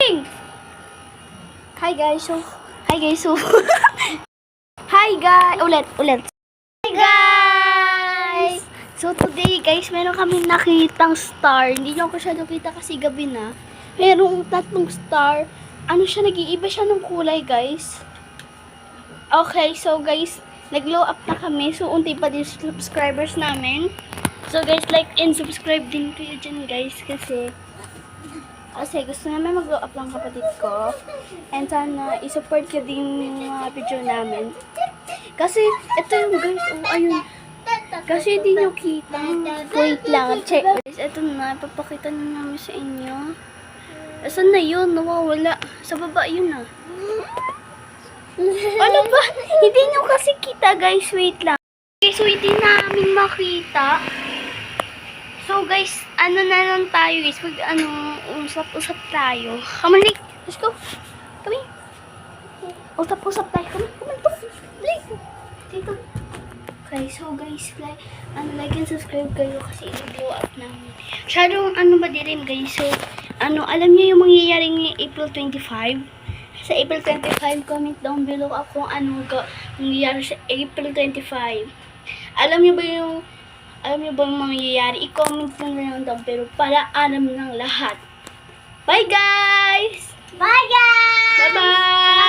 Hi guys, so hi guys, ulit. Hi guys! So today guys, meron kami nakitang star. Hindi nyo ko siya nakita kasi gabi na. Merong tatlong star. Ano siya, nag-iiba siya ng kulay guys. Okay, so guys, nag-glow up na kami. So unti pa din subscribers namin. So guys, like and subscribe din kayo dyan guys kasi gusto namin mag-glow up ng kapatid ko. And sana i-support ko din yung mga video namin. Kasi, ito yung guys, ayun. Kasi hindi nyo kita. Wait lang, check. Guys, ito na, ipapakita na namin sa inyo. Asan na yun? Nawawala. Sa baba yun ah. Ano ba? Hindi nyo kasi kita guys, wait lang. Okay, so hindi namin makita. So guys, ano na lang tayo guys, usap-usap tayo. Come on, Nick. Let's go. Come in. Usap-usap tayo. Come on. Please. Dito. Okay, so guys, like and subscribe kayo kasi i-blow up namin. Masyadong ba din guys. So, alam niyo yung mangyayari ngayong April 25? Sa April 25, comment down below kung mangyayari sa April 25. Alam niyo ba yung mangyayari? I-comment nyo na lang down pero para alam ng lahat. Bye guys! Bye guys! Bye-bye!